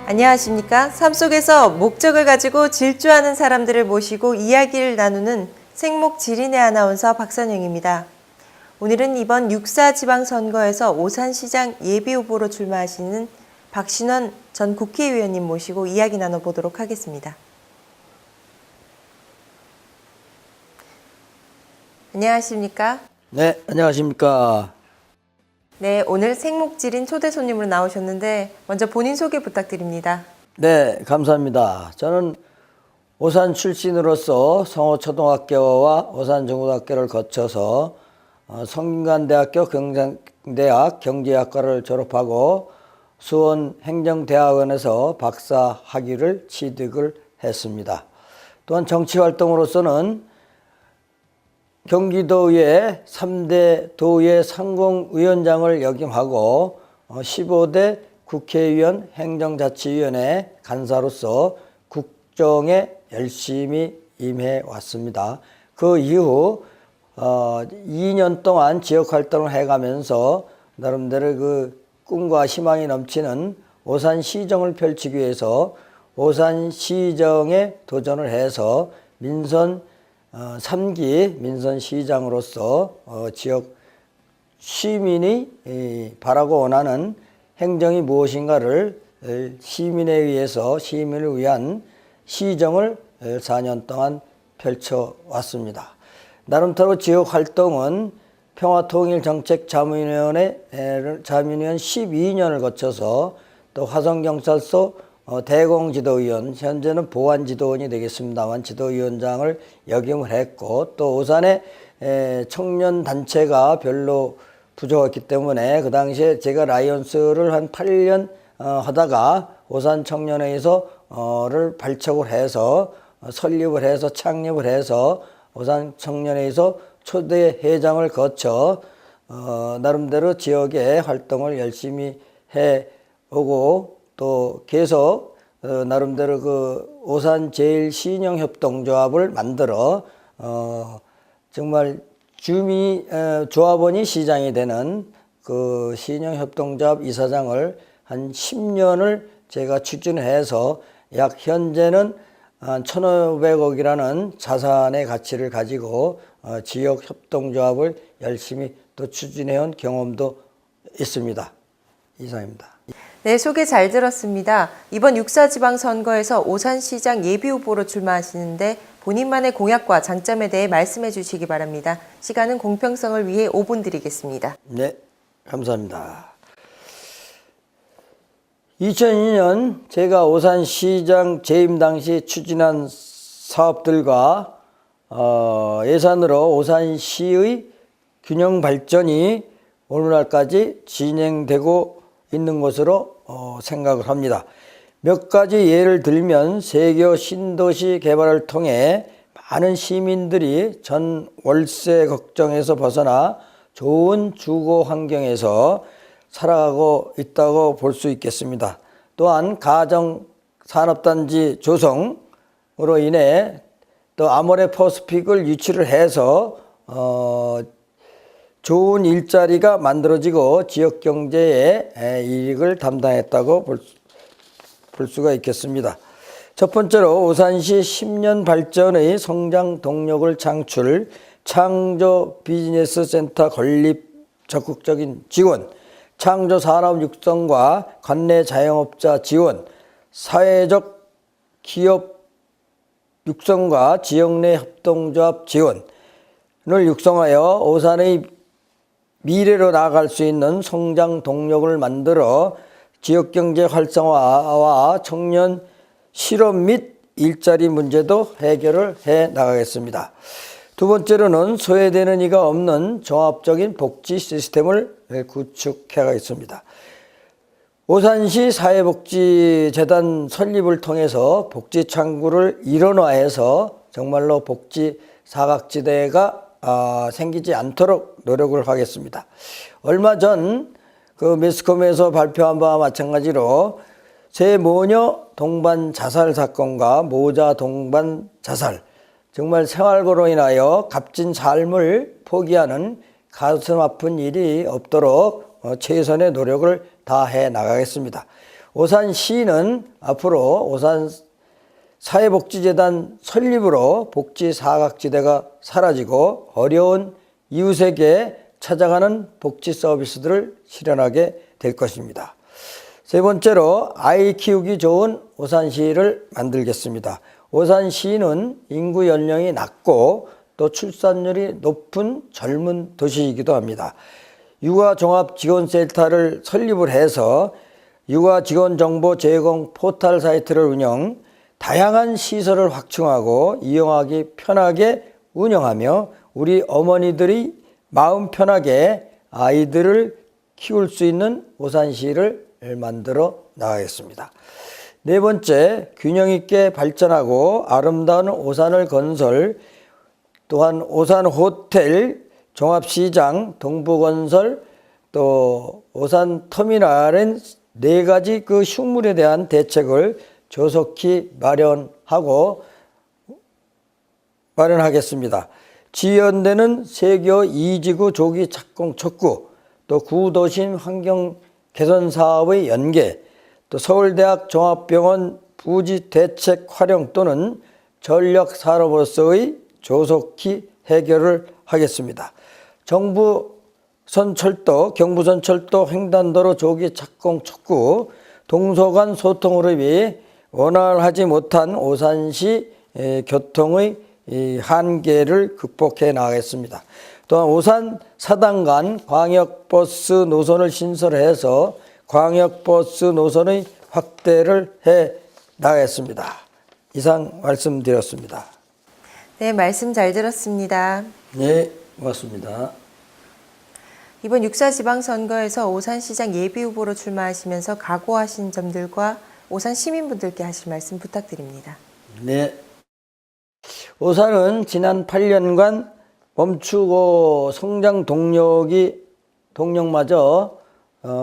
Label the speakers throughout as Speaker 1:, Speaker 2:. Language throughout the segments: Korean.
Speaker 1: 안녕하십니까? 삶 속에서 목적을 가지고 질주하는 사람들을 모시고 이야기를 나누는 생목지린의 아나운서 박선영입니다. 오늘은 이번 6.4 지방선거에서 오산시장 예비후보로 출마하시는 박신원 전 국회의원님 모시고 이야기 나눠보도록 하겠습니다. 안녕하십니까?
Speaker 2: 네, 안녕하십니까.
Speaker 1: 네, 오늘 생목지린 초대 손님으로 나오셨는데 먼저 본인 소개 부탁드립니다.
Speaker 2: 네, 감사합니다. 저는 오산 출신으로서 성호초등학교와 오산중고등학교를 거쳐서 성균관대학교 경상대학 경제학과를 졸업하고 수원행정대학원에서 박사 학위를 취득을 했습니다. 또한 정치활동으로서는 경기도의 3대 도의 상공위원장을 역임하고 15대 국회의원 행정자치위원회 간사로서 국정에 열심히 임해 왔습니다. 그 이후 2년 동안 지역활동을 해가면서 나름대로 그 꿈과 희망이 넘치는 오산시정을 펼치기 위해서 오산시정에 도전을 해서 민선 3기 민선시장으로서 지역 시민이 바라고 원하는 행정이 무엇인가를 시민에 의해서 시민을 위한 시정을 4년 동안 펼쳐왔습니다. 나름대로 지역 활동은 평화통일정책자문위원 12년을 거쳐서 또 화성경찰서 대공지도위원, 현재는 보안지도원이 되겠습니다만 지도위원장을 역임을 했고, 또 오산에 청년단체가 별로 부족했기 때문에 그 당시에 제가 라이온스를 한 8년 하다가 오산청년회에서를 발족을 해서 설립을 해서 창립을 해서 오산청년회에서 초대 회장을 거쳐 나름대로 지역의 활동을 열심히 해오고, 또 계속 나름대로 그 오산 제일 신영협동조합을 만들어 정말 조합원이 시장이 되는 그 신영협동조합 이사장을 한 10년을 제가 추진해서 약 현재는 1,500억이라는 자산의 가치를 가지고 지역협동조합을 열심히 또 추진해온 경험도 있습니다. 이상입니다.
Speaker 1: 네, 소개 잘 들었습니다. 이번 6.4 지방선거에서 오산시장 예비후보로 출마하시는데 본인만의 공약과 장점에 대해 말씀해 주시기 바랍니다. 시간은 공평성을 위해 5분 드리겠습니다.
Speaker 2: 네, 감사합니다. 2002년 제가 오산시장 재임 당시 추진한 사업들과 예산으로 오산시의 균형 발전이 오늘날까지 진행되고 있는 것으로 생각을 합니다. 몇 가지 예를 들면 세교 신도시 개발을 통해 많은 시민들이 전 월세 걱정에서 벗어나 좋은 주거 환경에서 살아가고 있다고 볼 수 있겠습니다. 또한 가정산업단지 조성으로 인해 또 아모레 퍼시픽을 유치를 해서 좋은 일자리가 만들어지고 지역 경제에 이익을 담당했다고 볼 수가 있겠습니다. 첫 번째로 오산시 10년 발전의 성장 동력을 창출, 창조 비즈니스 센터 건립 적극적인 지원, 창조 산업 육성과 관내 자영업자 지원, 사회적 기업 육성과 지역 내 협동조합 지원을 육성하여 오산의 미래로 나아갈 수 있는 성장 동력을 만들어 지역경제 활성화와 청년 실업 및 일자리 문제도 해결을 해 나가겠습니다. 두 번째로는 소외되는 이가 없는 종합적인 복지 시스템을 구축해 가겠습니다. 오산시 사회복지재단 설립을 통해서 복지 창구를 일원화해서 정말로 복지 사각지대가 생기지 않도록 노력을 하겠습니다. 얼마 전 그 매스컴에서 발표한 바와 마찬가지로 새 모녀 동반 자살 사건과 모자 동반 자살, 정말 생활고로 인하여 값진 삶을 포기하는 가슴 아픈 일이 없도록 최선의 노력을 다해 나가겠습니다. 오산시는 앞으로 오산 사회복지재단 설립으로 복지 사각지대가 사라지고 어려운 이웃에게 찾아가는 복지 서비스들을 실현하게 될 것입니다. 세 번째로 아이 키우기 좋은 오산시를 만들겠습니다. 오산시는 인구 연령이 낮고 또 출산율이 높은 젊은 도시이기도 합니다. 육아종합지원센터를 설립을 해서 육아지원정보 제공 포털 사이트를 운영, 다양한 시설을 확충하고 이용하기 편하게 운영하며 우리 어머니들이 마음 편하게 아이들을 키울 수 있는 오산시를 만들어 나가겠습니다. 네 번째, 균형 있게 발전하고 아름다운 오산을 건설, 또한 오산 호텔, 종합시장, 동부건설, 또 오산 터미널은 네 가지 그 흉물에 대한 대책을 조속히 마련하겠습니다. 지연되는 세교 2지구 조기 착공 촉구, 또 구도심 환경 개선 사업의 연계, 또 서울대학 종합병원 부지 대책 활용 또는 전력 산업으로서의 조속히 해결을 하겠습니다. 정부선철도, 경부선철도 횡단도로 조기 착공 촉구, 동서간 소통으로 인해 원활하지 못한 오산시 교통의 한계를 극복해 나가겠습니다. 또한 오산 사당간 광역버스 노선을 신설해서 광역버스 노선의 확대를 해 나가겠습니다. 이상 말씀드렸습니다.
Speaker 1: 네, 말씀 잘 들었습니다.
Speaker 2: 네, 고맙습니다.
Speaker 1: 이번 6.4 지방선거에서 오산시장 예비후보로 출마하시면서 각오하신 점들과 오산 시민분들께 하실 말씀 부탁드립니다.
Speaker 2: 네. 오산은 지난 8년간 멈추고 성장 동력마저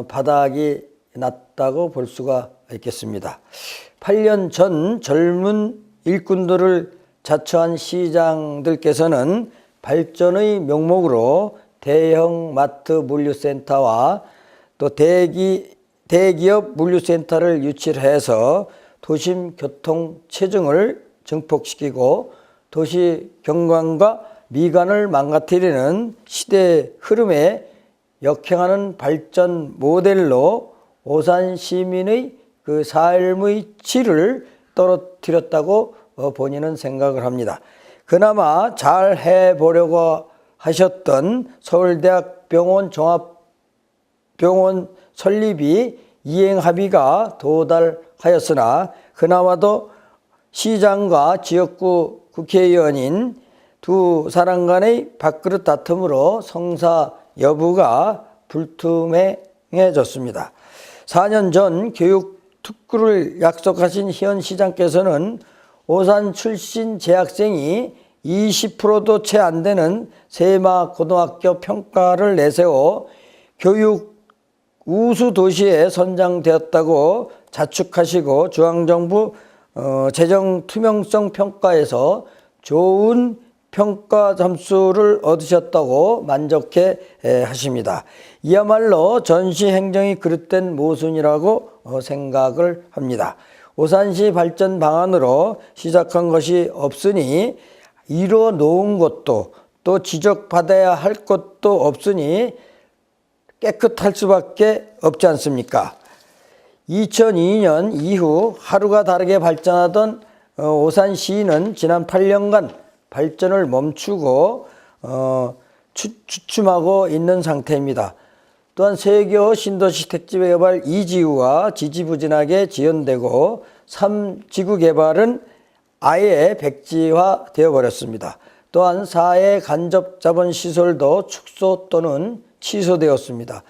Speaker 2: 바닥이 났다고 볼 수가 있겠습니다. 8년 전 젊은 일꾼들을 자처한 시장들께서는 발전의 명목으로 대형 마트 물류센터와 또 대기업 물류센터를 유치해서 도심 교통 체증을 증폭시키고 도시 경관과 미관을 망가뜨리는 시대 흐름에 역행하는 발전 모델로 오산 시민의 그 삶의 질을 떨어뜨렸다고 본인은 생각을 합니다. 그나마 잘 해보려고 하셨던 서울대학 종합병원 설립이 이행 합의가 도달하였으나 그나마도 시장과 지역구 국회의원인 두 사람 간의 밥그릇 다툼으로 성사 여부가 불투명해졌습니다. 4년 전 교육 특구를 약속하신 현 시장께서는 오산 출신 재학생이 20%도 채 안 되는 세마 고등학교 평가를 내세워 교육 우수 도시에 선정되었다고 자축하시고 중앙정부 재정 투명성 평가에서 좋은 평가 점수를 얻으셨다고 만족해 하십니다. 이야말로 전시 행정이 그릇된 모순이라고 생각을 합니다. 오산시 발전 방안으로 시작한 것이 없으니 이뤄 놓은 것도 또 지적받아야 할 것도 없으니 깨끗할 수밖에 없지 않습니까? 2002년 이후 하루가 다르게 발전하던 오산시는 지난 8년간 발전을 멈추고 주춤하고 있는 상태입니다. 또한 세교 신도시 택지배 개발 2지구가 지지부진하게 지연되고 3지구 개발은 아예 백지화 되어버렸습니다. 또한 4회 간접 자본 시설도 축소 또는 취소되었습니다.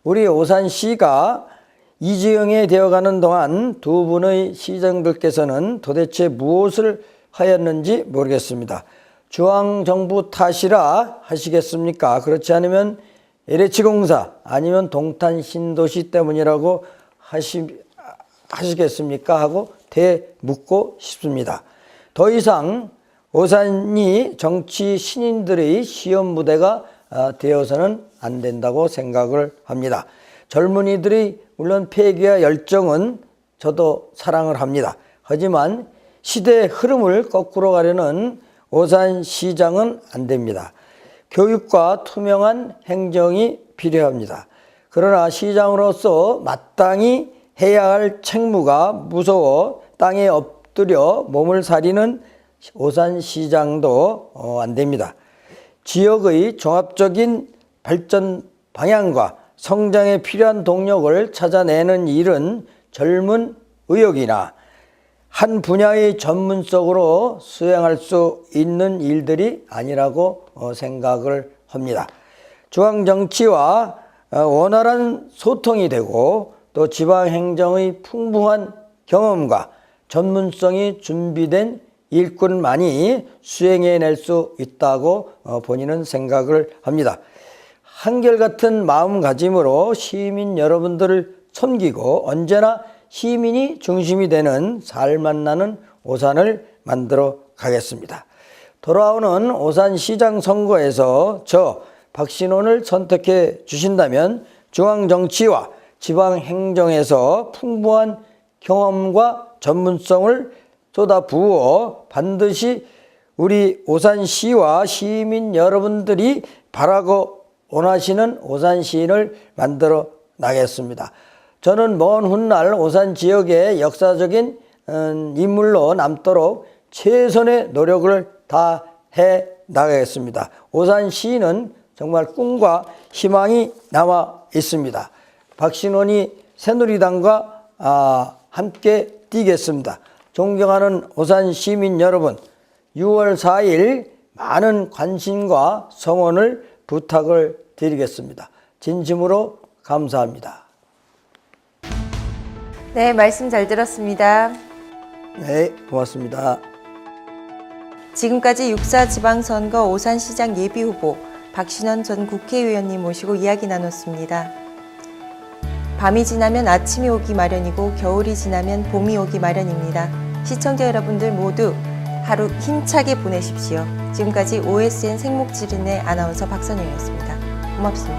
Speaker 2: 우리 오산시가 이지영이 되어가는 동안 두 분의 시장들께서는 도대체 무엇을 하였는지 모르겠습니다. 중앙정부 탓이라 하시겠습니까? 그렇지 않으면 LH공사 아니면 동탄신도시 때문이라고 하시겠습니까? 하고 되묻고 싶습니다. 더 이상 오산이 정치 신인들의 시험 무대가 되어서는 안 된다고 생각을 합니다. 젊은이들이 물론 패기와 열정은 저도 사랑을 합니다. 하지만 시대의 흐름을 거꾸로 가려는 오산시장은 안 됩니다. 교육과 투명한 행정이 필요합니다. 그러나 시장으로서 마땅히 해야 할 책무가 무서워 땅에 엎드려 몸을 사리는 오산시장도 안 됩니다. 지역의 종합적인 발전 방향과 성장에 필요한 동력을 찾아내는 일은 젊은 의욕이나 한 분야의 전문성으로 수행할 수 있는 일들이 아니라고 생각을 합니다. 중앙정치와 원활한 소통이 되고 또 지방행정의 풍부한 경험과 전문성이 준비된 일꾼만이 수행해낼 수 있다고 본인은 생각을 합니다. 한결같은 마음가짐으로 시민 여러분들을 섬기고 언제나 시민이 중심이 되는 살만 나는 오산을 만들어 가겠습니다. 돌아오는 오산시장 선거에서 저 박신원을 선택해 주신다면 중앙정치와 지방행정에서 풍부한 경험과 전문성을 쏟아부어 반드시 우리 오산시와 시민 여러분들이 바라고 원하시는 오산시를 만들어 나겠습니다. 저는 먼 훗날 오산 지역의 역사적인 인물로 남도록 최선의 노력을 다해 나가겠습니다. 오산시는 정말 꿈과 희망이 남아 있습니다. 박신원이 새누리당과 함께 뛰겠습니다. 존경하는 오산 시민 여러분, 6월 4일 많은 관심과 성원을 부탁을 드리겠습니다. 진심으로 감사합니다.
Speaker 1: 네, 말씀 잘 들었습니다.
Speaker 2: 네, 고맙습니다.
Speaker 1: 지금까지 6.4 지방선거 오산시장 예비후보 박신원 전 국회의원님 모시고 이야기 나눴습니다. 밤이 지나면 아침이 오기 마련이고 겨울이 지나면 봄이 오기 마련입니다. 시청자 여러분들 모두 하루 힘차게 보내십시오. 지금까지 OSN 생목지린의 아나운서 박선영이었습니다. 고맙습니다.